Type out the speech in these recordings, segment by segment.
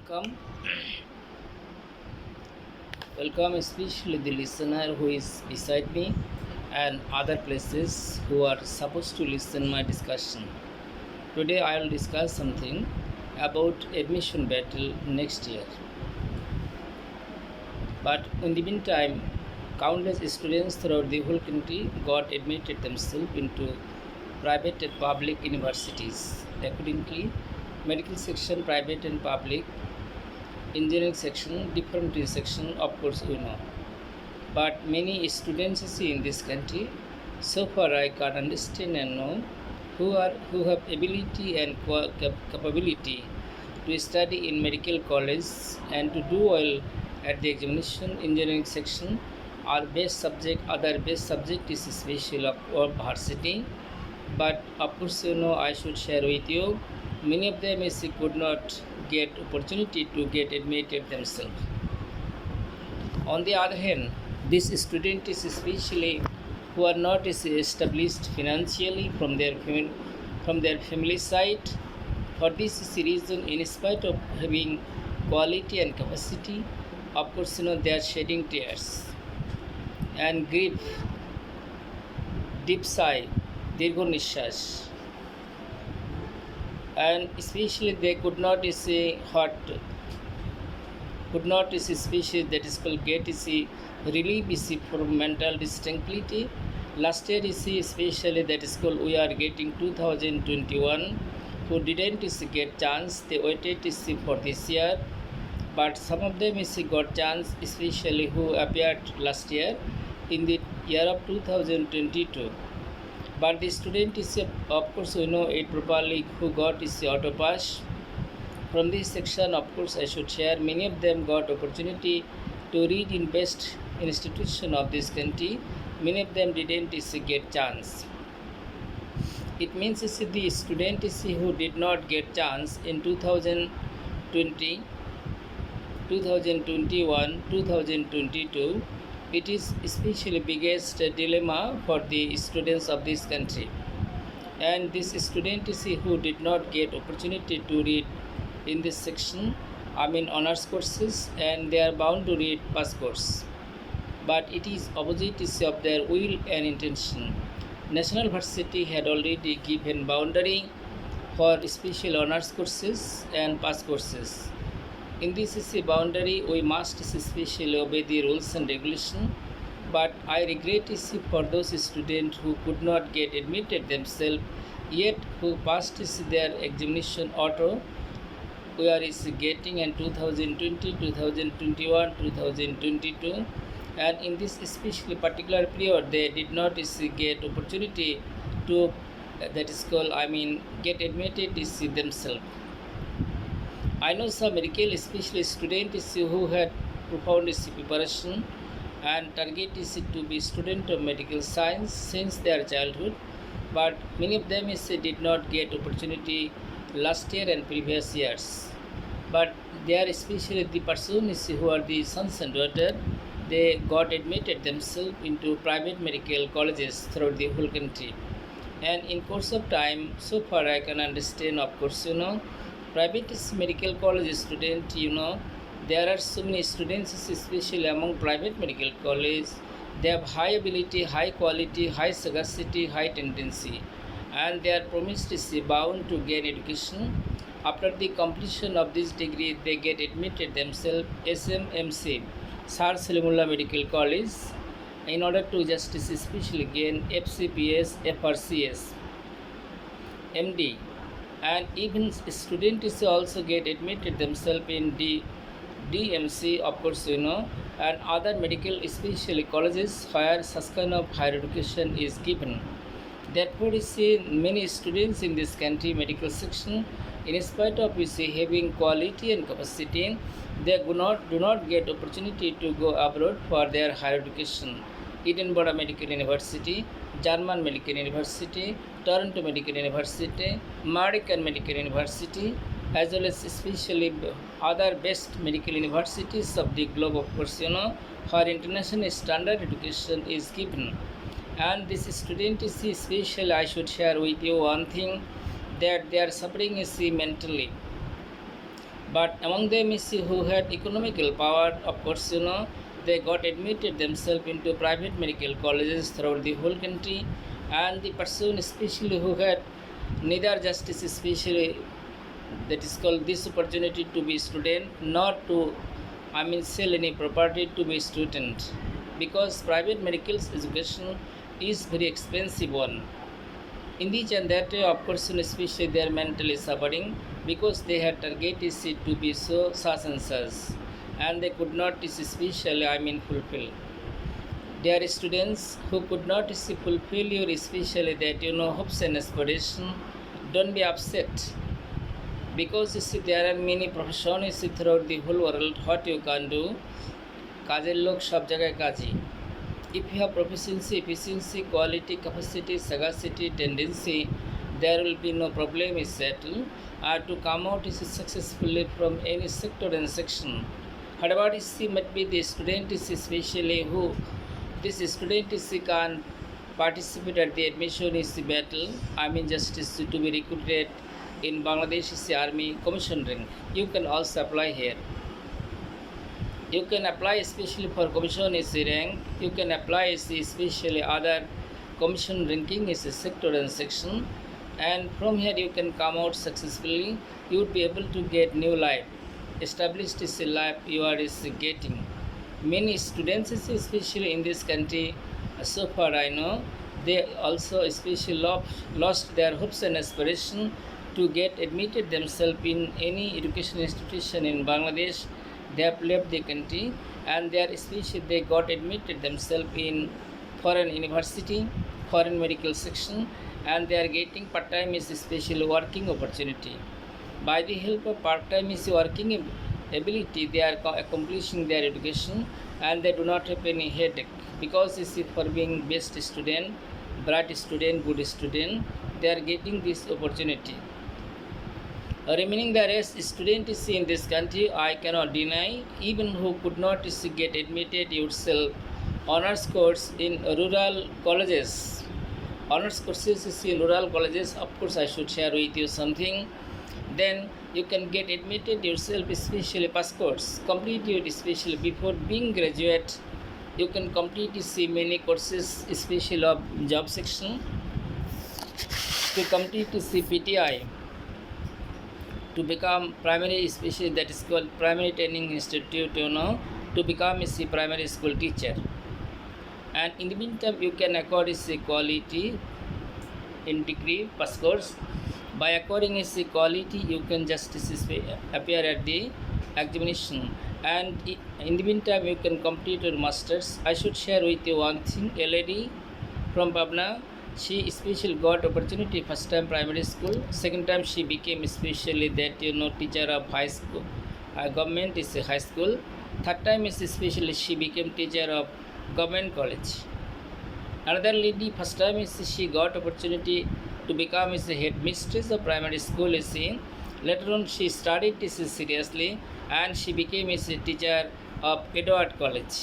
welcome. Welcome, especially the listener who is beside me and other places who are supposed to listen my discussion. Today I will discuss something about admission battle next year. But in the meantime, countless students throughout the whole country got admitted themselves into private and public universities. Accordingly, medical section, private and public, engineering section, different section, of course you know. But many students see in this country, so far I can understand and know, who have ability and capability to study in medical college and to do well at the examination. Engineering section, our best subject, other best subject is special of varsity. But of course you know, I should share with you, many of them could not get opportunity to get admitted themselves. On the other hand, these students especially who are not established financially from their family side, for this reason, in spite of having quality and capacity, of course you know, they are shedding tears and grief, deep sigh, dirgho nishas, and especially they could not say what could not is species that is called get is relief is from mental tranquility. Last year is especially that is called we are getting 2021 who didn't is get chance, they waited is for this year, but some of them is got chance, especially who appeared last year in the year of 2022. But the student is of course we know it properly who got is auto pass. From this section, of course, I should share, many of them got opportunity to read in best institution of this country. Many of them didn't get chance. It means the student who did not get chance in 2020, 2021, 2022, it is especially biggest dilemma for the students of this country. And this student who did not get opportunity to read in this section, honors courses, and they are bound to read pass course. But it is opposite of their will and intention. National Varsity had already given boundary for special honors courses and pass courses. In this boundary, we must especially obey the rules and regulation. But I regret for those students who could not get admitted themselves, yet who passed their examination auto. We are getting in 2020, 2021, 2022, and in this especially particular period they did not get opportunity to that is called get admitted themselves. I know some medical especially students who had profound preparation and target is to be student of medical science since their childhood, but many of them did not get opportunity last year and previous years. But they are especially the persons who are the sons and daughters, they got admitted themselves into private medical colleges throughout the whole country. And in course of time, so far I can understand, of course you know, private medical college student, you know, there are so many students especially among private medical college, they have high ability, high quality, high sagacity, high tendency, and they are promised bound to gain education. After the completion of this degree, they get admitted themselves SMMC, Sir Salimullah Medical College, in order to just especially gain FCPS, FRCS, MD, and even students also get admitted themselves in DMC, of course you know, and other medical especially colleges where such kind of higher education is given. Therefore, you see many students in this country medical section, in spite of having quality and capacity, they do not get opportunity to go abroad for their higher education. Edinburgh Medical University, German Medical University, Toronto Medical University, American Medical University, as well as especially other best medical universities of the globe, of course you know, where international standard education is given. And this student is special. I should share with you one thing, that they are suffering mentally. But among them is who had economical power, of course, they got admitted themselves into private medical colleges throughout the whole country, and the person especially who had neither justice, especially that is called this opportunity to be student, not to sell any property to be student, because private medical education is very expensive one. In this and that way, of course, especially they are mentally suffering because they had target is to be so such and such, and they could not especially fulfill. There are students who could not fulfill your especially that hopes and aspiration. Don't be upset because there are many professions throughout the whole world. What you can do, কাজের লোক সব জায়গায় কাজী. If you have proficiency, efficiency, quality, capacity, sagacity, tendency, there will be no problem is settled to come out is successfully from any sector and section. However, might be the student is especially who this student is can participate at the admission is the battle. Justice to be recruited in Bangladesh is the army commission rank. You can also apply here. You can apply especially for commission is the rank. You can apply especially other commission ranking is a sector and section, and from here you can come out successfully. You would be able to get new life. Established is a life you are getting. Many students especially in this country, so far I know, they also especially lost their hopes and aspiration to get admitted themselves in any education institution in Bangladesh. They have left the country and they got admitted themselves in foreign university, foreign medical section, and they are getting part-time is especially working opportunity. By the help of part-time is working ability, they are accomplishing their education and they do not have any headache because for being best student, bright student, good student, they are getting this opportunity. Remaining the rest student is in this country, I cannot deny, even who could not get admitted yourself honors course in rural colleges. Honors courses is in rural colleges, of course I should share with you something. Then you can get admitted yourself, especially pass course, complete it especially before being graduate. You can complete many courses, especially of job section, to complete PTI, to become primary, especially that is called primary training institute, to become a primary school teacher. And in the meantime you can acquire quality in degree pass course. By acquiring quality you can just appear at the examination, and in the meantime you can complete your masters. I should share with you one thing. A lady from Pabna, she especially got opportunity first time primary school, second time she became especially that teacher of high school, government is a high school, third time is especially she became teacher of government college. Another lady, first time is she got opportunity to become is the headmistress of primary school. Later on she studied this seriously and she became a teacher of Edward College.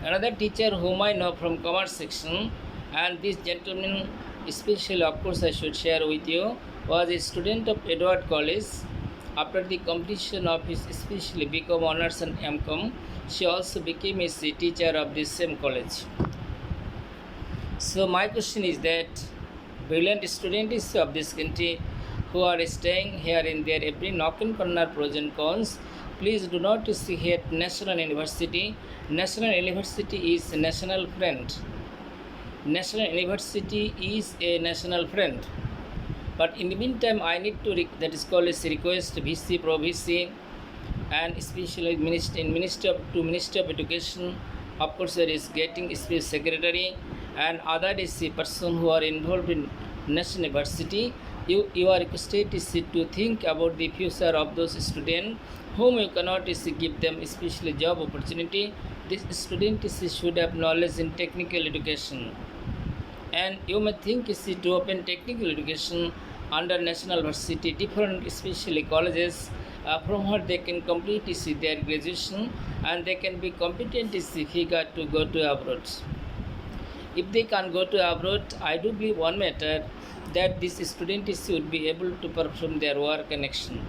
Another teacher whom I know from commerce section, and this gentleman especially, of course I should share with you, was a student of Edward College. After the completion of his especially BCom honors and MCom, she also became a teacher of this same college. So my question is that brilliant students of this country who are staying here in their every nook and corner, pros and cons, please do not hate National University. National University is a national friend. National University is a national friend. But in the meantime I need to that is called as request VC, Pro VC, and especially Ministry of Education. Of course there is getting space secretary and other is the person who are involved in National University. You are requested to think about the future of those students whom you cannot give them especially job opportunity. This student should have knowledge in technical education, and you may think to open technical education under National University, different especially colleges from where they can complete their graduation and they can be competent figure to go to abroad. If they can go to abroad, I do believe one matter, that this student would be able to perform their work and action.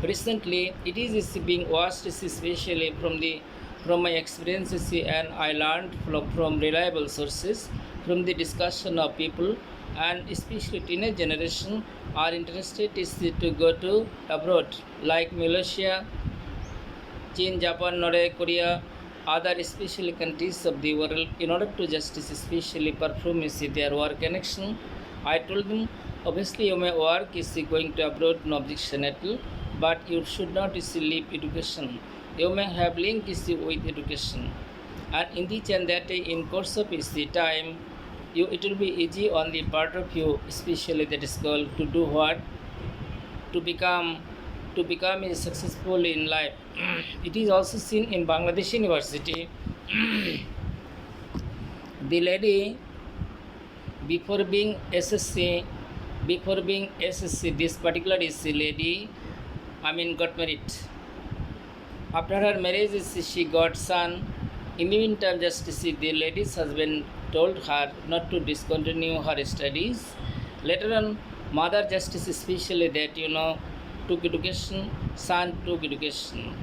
Recently, it is being watched especially from my experiences, and I learned from reliable sources, from the discussion of people, and especially teenage generation are interested to go to abroad like Malaysia, China, Japan, North Korea, other especially countries of the world in order to justice especially perform their work connection. I told them, obviously you may work is going to abroad, no objection at all, but you should not leave education. You may have link with education. And in the and that in course of the time, it will be easy on the part of you, especially that is called to do what? To become successful in life. It is also seen in Bangladesh University. The lady before being SSC, this particular is the lady, got married. After her marriage, she got son. In the meantime, just the lady's husband told her not to discontinue her studies. Later on, mother justice especially that took education, son took education.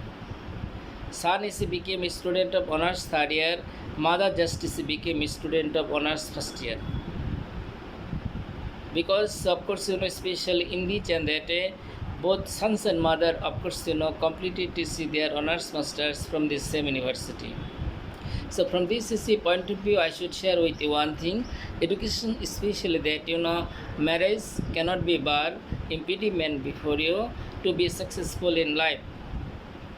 Son became a student of honors third year, mother justice became a student of honors first year. Because of course especially in the and that both sons and mother of course completed their honors masters from the same university. So from this point of view, I should share with you one thing. Education especially that marriage cannot be bar impediment before you to be successful in life.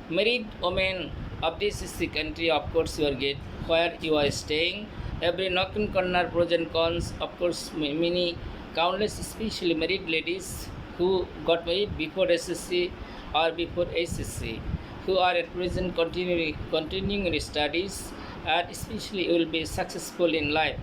Married women of this is the country, of course you are get where you are staying. Every nook and corner pros and cons, of course many countless especially married ladies who got married before SSC or before SSC, who are at present continuing in studies, and especially you will be successful in life.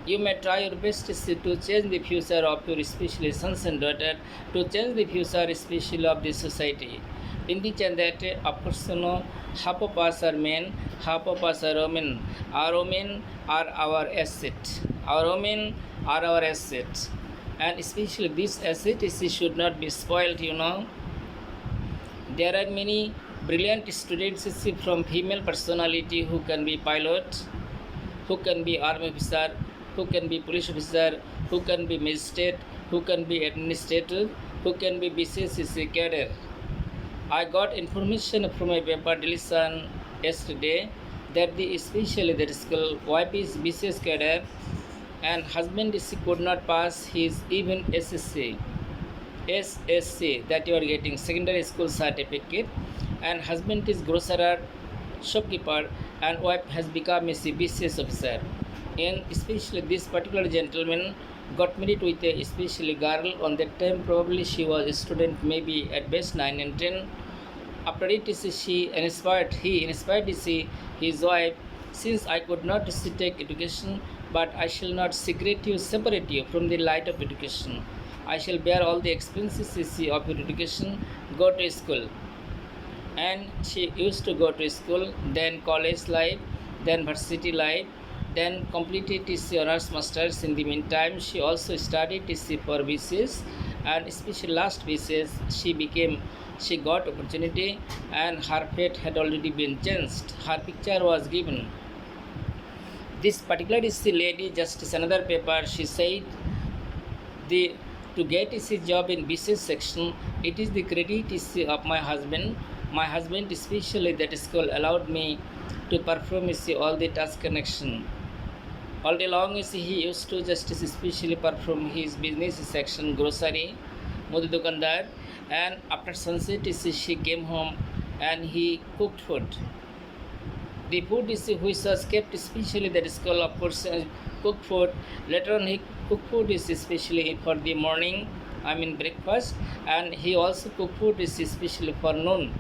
You may try your best to change the future of your especially sons and daughters, to change the future especially of the society. In the and that, of course, half of us are men, half of us are women. Our women are our asset. Our women are our asset. And especially this asset should not be spoiled, There are many brilliant students from female personality who can be pilot, who can be army officer, who can be police officer, who can be magistrate, who can be administrator, who can be BCS cadre. I got information from a paper deletion yesterday that the especially the school wife is BCS cadre and husband could not pass his even SSC that you are getting secondary school certificate, and husband is grocer, shopkeeper, and wife has become a BCS officer. And especially this particular gentleman got married with a especially girl. On that time probably she was a student, maybe at best 9 and 10. After it he inspired his wife, since I could not take education, but I shall not separate you from the light of education. I shall bear all the expenses of your education. Go to school. And she used to go to school, then college life, then varsity life, then completed his honors masters. In the meantime, she also studied for BCS, and especially last BCS she got opportunity, and her fate had already been changed. Her picture was given. This particular lady, just another paper, she said to get his job in BCS section, it is the credit of my husband. My husband especially that school allowed me to perform all the task connection. All day long he used to just especially perform his business section, grocery, Modi Dukandar, and after sunset she came home and he cooked food. The food which was kept especially that school, of course, cooked food. Later on he cooked food especially for the morning, breakfast, and he also cooked food especially for noon,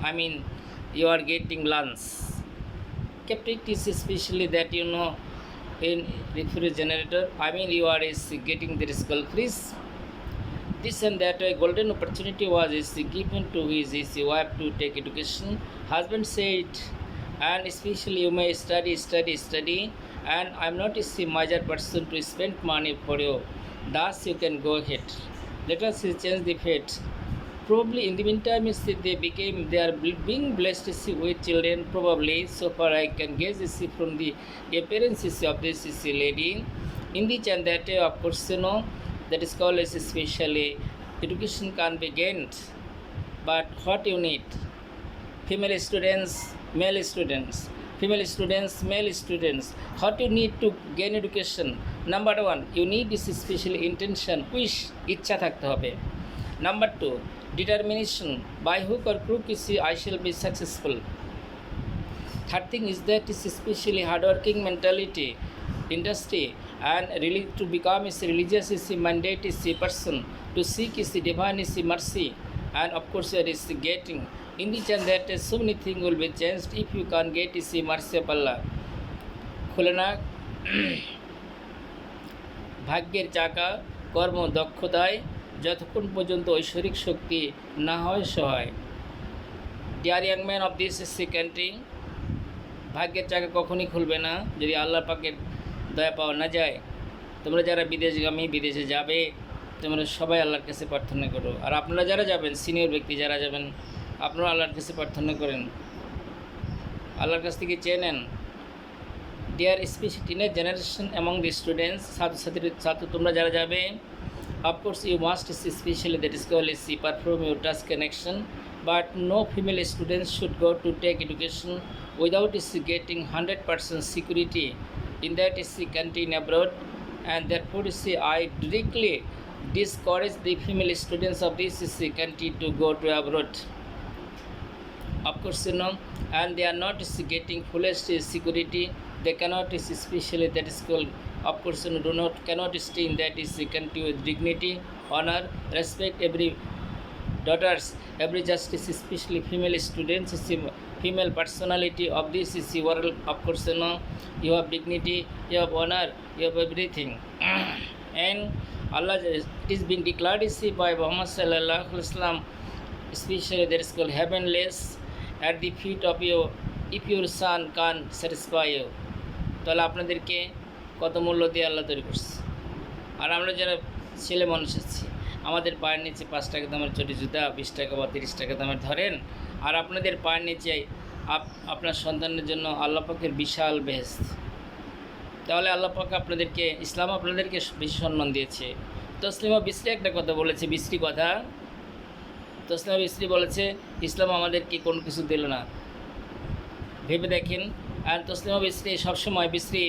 you are getting lunch. Kept it especially that in refrigerator, you are getting the school freeze. This and that a golden opportunity was given to his wife to take education. Husband said, and especially you may study, and I'm not a major person to spend money for you. Thus you can go ahead. Let us change the fate. probably in the meantime they are being blessed with children probably. So far I can guess from the appearance of this lady in the and that of course that is called as especially education can be gained, but what you need, female students, male students, female students, male students, what you need to gain education? Number one, you need this special intention, wish, ইচ্ছা থাকতে হবে. Number two, determination, by hook or crook I shall be successful. Third thing is that is especially hardworking mentality, industry, and really to become is religious is mandate is a person, to seek is the divine is the mercy, and of course there is the getting. In the chance that so many things will be changed if you can get is the mercy of Allah. Khulna ভাগ্যের চাকা কর্ম দক্ষতায় যতক্ষণ পর্যন্ত ঐশ্বরিক শক্তি না হয় সহায়. Dear young man of this country, ভাগ্যের চাকা কখনই খুলবে না যদি আল্লাহ পাকের দয়া পাওয়া না যায়. তোমরা যারা বিদেশগামী, বিদেশে যাবে, তোমরা সবাই আল্লাহর কাছে প্রার্থনা করো. আর আপনারা যারা যাবেন, সিনিয়র ব্যক্তি যারা যাবেন, আপনারা আল্লাহর কাছে প্রার্থনা করেন, আল্লাহর কাছ থেকে চেয়ে নেন. Dear special teenage generation among the students, ছাত্র তোমরা যারা যাবে, of course you must specially that is called is perform your task connection, but no female students should go to take education without is getting 100% security in that is the country in abroad, and therefore is I directly discourage the female students of this is the country to go to abroad. Of course and they are not is getting fullest security, they cannot is especially that is called of course cannot stay in that is the country with dignity, honor, respect. Every daughters, every justice, especially female students, female personality of this is the world. Of course you have dignity, you have honor, you have everything. And Allah, it is being declared by Muhammad sallallahu alaihi wasallam, especially there is called heavenless at the feet of you if your son can satisfy you. তাহলে আপনাদেরকে কত মূল্য দিয়ে আল্লাহ তৈরি করছে. আর আমরা যারা ছেলে মানুষ আছি, আমাদের পায়ের নিচে 5 টাকা দামের চটি জুতা 20 টাকা বা 30 টাকা দামের ধরেন, আর আপনাদের পায়ের নিচে আপনার সন্তানের জন্য আল্লাহ পাকের বিশাল বেহেশত. তাহলে আল্লাহ পাক আপনাদেরকে, ইসলাম আপনাদেরকে বেশি সম্মান দিয়েছে. তসলিমা বিসরি একটা কথা বলেছে, বিসরি কথা, তসলিমা বিসরি বলেছে ইসলাম আমাদেরকে কোনো কিছু দিল না. ভেবে দেখেন. আর তসলিমা বিসরি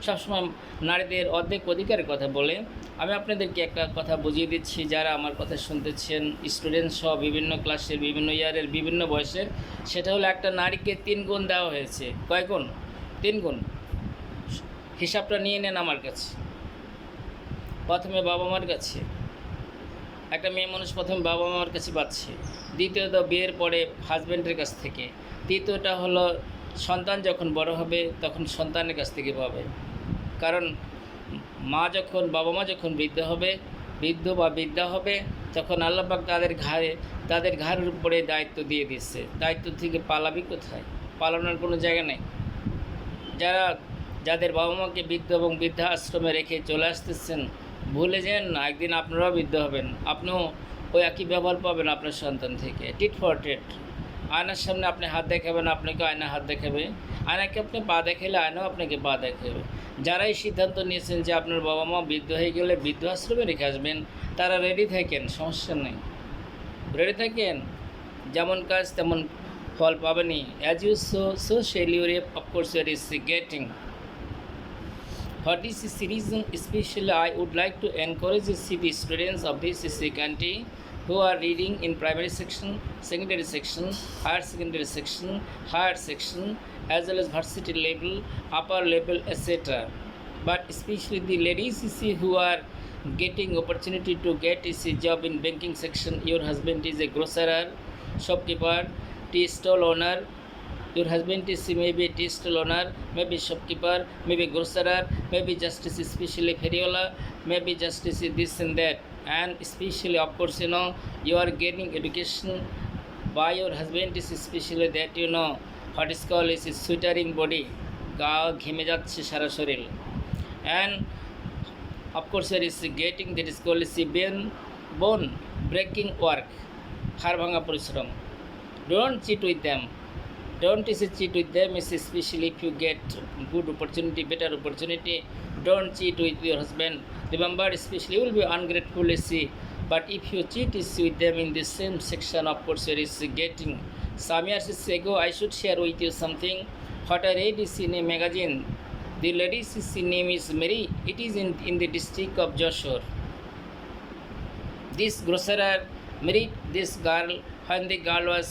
সবসময় নারীদের অর্ধেক অধিকারের কথা বলে. আমি আপনাদেরকে একটা কথা বুঝিয়ে দিচ্ছি, যারা আমার কথা শুনতেছেন, স্টুডেন্ট সহ বিভিন্ন ক্লাসের, বিভিন্ন ইয়ারের, বিভিন্ন বয়সের, সেটা হলো একটা নারীকে 3 গুণ দেওয়া হয়েছে. কয় গুণ? 3 গুণ. হিসাবটা নিয়ে নেন আমার কাছে. প্রথমে বাবা মার কাছে, একটা মেয়ে মানুষ প্রথমে বাবা মার কাছে পাচ্ছে. দ্বিতীয়ত বিয়ের পরে হাজব্যান্ডের কাছ থেকে. তৃতীয়টা হলো সন্তান যখন বড় হবে তখন সন্তানের কাছ থেকে পাবে. কারণ বাবা মা যখন বৃদ্ধ বা বৃদ্ধা হবে, তখন আল্লাহ পাক তাদের ঘাড়ের উপরে দায়িত্ব দিয়ে দিচ্ছে. দায়িত্ব থেকে পালাবি কোথায়? পালানোর কোনো জায়গা নেই. যাদের বাবা মাকে বৃদ্ধ এবং বৃদ্ধা আশ্রমে রেখে চলে আসতেছেন, ভুলে যান না একদিন আপনারাও বৃদ্ধ হবেন, আপনিও ওই একই ব্যবহার পাবেন আপনার সন্তান থেকে. Tit for tat. আয়নার সামনে আপনি হাত দেখাবেন, আপনাকে আয়না হাত দেখাবে. আয়নাকে আপনি পা দেখালে আয়নাও আপনাকে পা দেখাবে. যারাই সিদ্ধান্ত নিয়েছেন যে আপনার বাবা মা বৃদ্ধ হয়ে গেলে বৃদ্ধ আশ্রমে রেখে আসবেন, তারা রেডি থাকেন, সমস্যা নেই, রেডি থাকেন. যেমন কাজ তেমন ফল পাবেনি. As you sow shall you reap, of course your is getting. For this reason, especially I would like to encourage the students of this country who are reading in primary section, secondary section, higher secondary section, higher section, as well as varsity level, upper level, etc. But especially the ladies who are getting opportunity to get a job in banking section. Your husband is a grocer, shopkeeper, tea stall owner. Your husband is maybe a tea stall owner, maybe shopkeeper, maybe grocer, maybe just especially ferriola, maybe just this and that. And especially of course you are getting education by your husband is especially that what is called is sweating body, গা ঘেমে যাচ্ছে সারা শরীর. And of course there is getting that is called bone breaking work. হাড় ভাঙা পরিশ্রম। Don't cheat with them. Don't cheat with them, especially if you get good opportunity, better opportunity. Don't cheat with your husband. Remember, especially you will be ungrateful, but if you cheat with them in the same section, of course, you are getting. Some years ago, I should share with you something. What I read is in a magazine. The lady's name is Mary. It is in the district of Joshua. This grocer married this girl when the girl was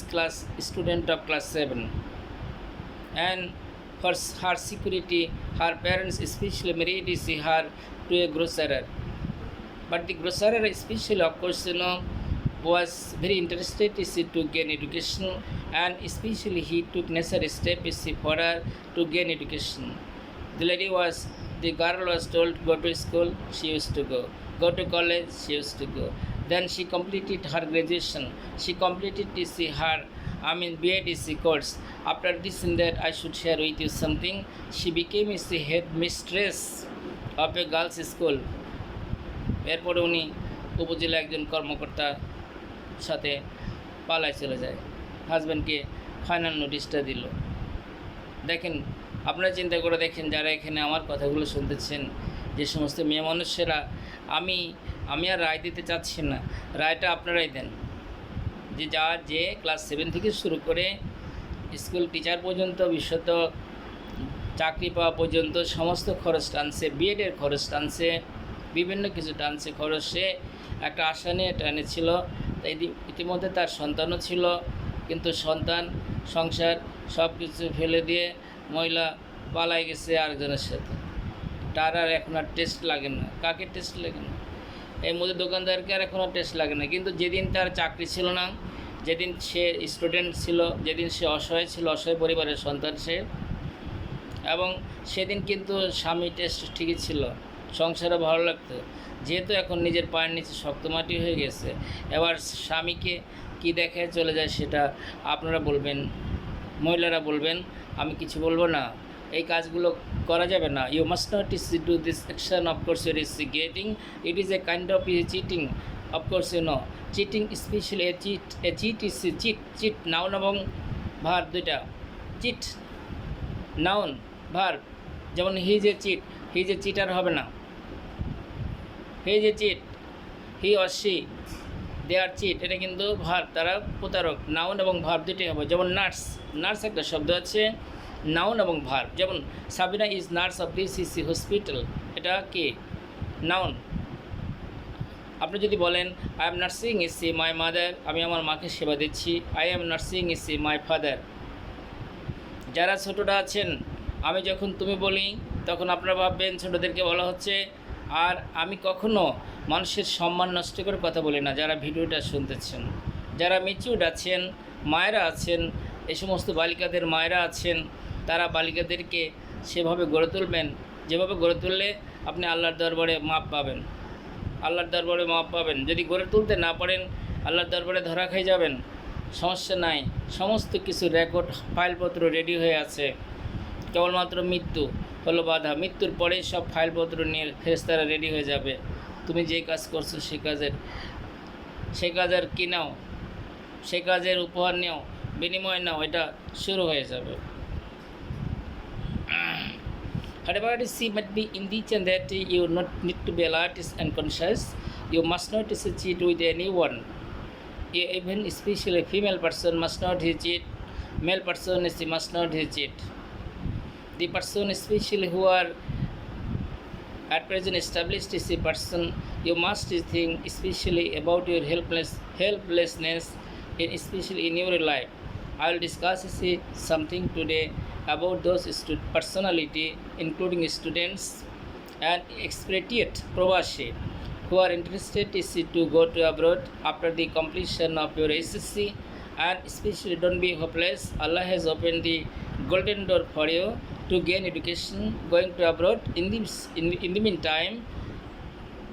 student of class 7, and for her security, her parents especially married her to a grocer. But the grocer especially, of course, was very interested to gain education, and especially he took necessary steps for her to gain education. The girl was told, go to school, she used to go to college, she used to go. Then she completed her graduation. She completed her BA course. After this and that, I should share with you something. She became the head mistress of a girls' school. এরপরে উনি উপজেলা একজন কর্মকর্তার সাথে পালায় চলে যায়, হাজব্যান্ডকে ফাইনাল নোটিশটা দিল। দেখেন, আপনারা চিন্তা করে দেখেন, যারা এখানে আমার কথাগুলো শুনতেছেন, যে সমস্ত মেয়ে মানুষেরা, আমি আর রায় দিতে চাচ্ছি না, রায়টা আপনারাই দেন। যে ক্লাস 7 থেকে শুরু করে স্কুল টিচার পর্যন্ত, বিশেষত চাকরি পাওয়া পর্যন্ত সমস্ত খরচ টানছে, বিএডের খরচ টানছে, বিভিন্ন কিছু টানছে খরচ, সে একটা আশা নিয়ে টানেছিল। তাই ইতিমধ্যে তার সন্তানও ছিল, কিন্তু সন্তান, সংসার সব কিছু ফেলে দিয়ে মহিলা পালাই গেছে আরেকজনের সাথে। তার আর এখন আর টেস্ট লাগে না। কাকে টেস্ট লাগে না? এই মুদির দোকানদারকে আর এখন আর টেস্ট লাগে না। কিন্তু যেদিন তার চাকরি ছিল না, যেদিন সে স্টুডেন্ট ছিল, যেদিন সে অসহায় ছিল, অসহায় পরিবারের সন্তান সে, এবং সেদিন কিন্তু স্বামী টেস্ট ঠিকই ছিল, সংসারে ভালো লাগতো। যেহেতু এখন নিজের পায়ের নিচে শক্ত মাটি হয়ে গেছে, এবার স্বামীকে কি দেখে চলে যায় সেটা আপনারা বলবেন, মহিলারা বলবেন, আমি কিছু বলবো না। এই কাজগুলো করা যাবে না। You must not do this action, of course your getting, it is a kind of cheating, of course cheating, specially cheat is cheat noun এবং ভার্ব দুইটা। Cheat noun, verb. যেমন হি যে চিটার হবে না, হি যে cheat, he or she, they are cheat, এটা কিন্তু verb, তারা প্রতারক। নাউন এবং ভার্ব দুইটাই হবে। যেমন নার্স একটা শব্দ আছে, নাউন এবং ভার্ব। যেমন Sabina is nurse of DCC hospital, এটা কি? নাউন। আপনি যদি বলেন I am nursing EC my mother, আমি আমার মাকে সেবা দিচ্ছি, I am nursing EC my father. যারা ছোটরা আছেন, আমি যখন তুমি বলি তখন আপনারা ভাববেন ছোটদেরকে বলা হচ্ছে। আর আমি কখনো মানুষের সম্মান নষ্ট করে কথা বলি না। যারা ভিডিওটা শুনতেছেন, যারা ম্যাচিউরড আছেন, মায়েরা আছেন, এই সমস্ত বালিকাদের মায়েরা আছেন, তারা বালিকাদেরকে সেভাবে গড়ে তুলবেন, যেভাবে গড়ে তুললে আপনি আল্লাহর দরবারে মাপ পাবেন। আল্লাহর দরবারে মাপ পাবেন। যদি গড়ে তুলতে না পারেন, আল্লাহর দরবারে ধরা খেয়ে যাবেন। সমস্যা নাই, সমস্ত কিছু রেকর্ড ফাইলপত্র রেডি হয়ে আছে। কেবলমাত্র মৃত্যু হলো বাধা। মৃত্যুর পরেই সব ফাইলপত্র নিয়ে ফেরেশতারা রেডি হয়ে যাবে। তুমি যে কাজ করছো সে কাজের কি নাও, সে কাজের উপহার নেও, বিনিময় নাও, এটা শুরু হয়ে যাবে। However, she might be in the and that you not need to be alert and conscious. You must not cheat with anyone. Even especially female person must not cheat. Male person must not cheat. The person especially who are at present established is a person, you must think especially about your helplessness, especially in your life. I will discuss something today about those personality, including students and expatriate Pravasi who are interested to go to abroad after the completion of your SSC, and especially don't be hopeless. Allah has opened the golden door for you to gain education going to abroad. In the meantime,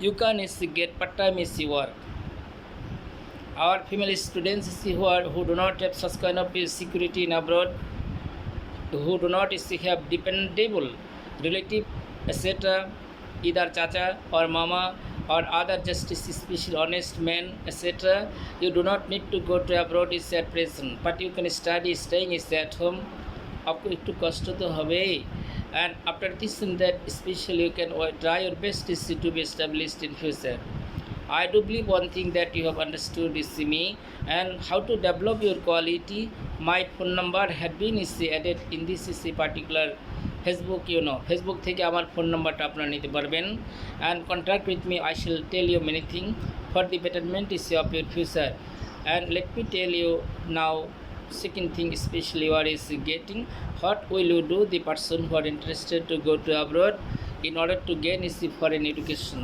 you can get part-time work. Our female students who do not have such kind of security in abroad, who do not have dependable relative, etc., either chacha or mama or other justice, special honest men, etc. You do not need to go to abroad is at present, but you can study staying is at home. आपको একটু কষ্ট তো হবেই, and after this and that especially you can try your best is to be established in future. I do believe one thing that you have understood is me and how to develop your quality. My phone number had been is added in this is particular Facebook, Facebook থেকে আমার phone নাম্বারটা আপনারা নিতে পারবেন, and contact with me. I shall tell you many things for the betterment is of your future. And let me tell you now second thing, especially what is getting, what will you do the person who are interested to go to abroad in order to gain is the foreign education.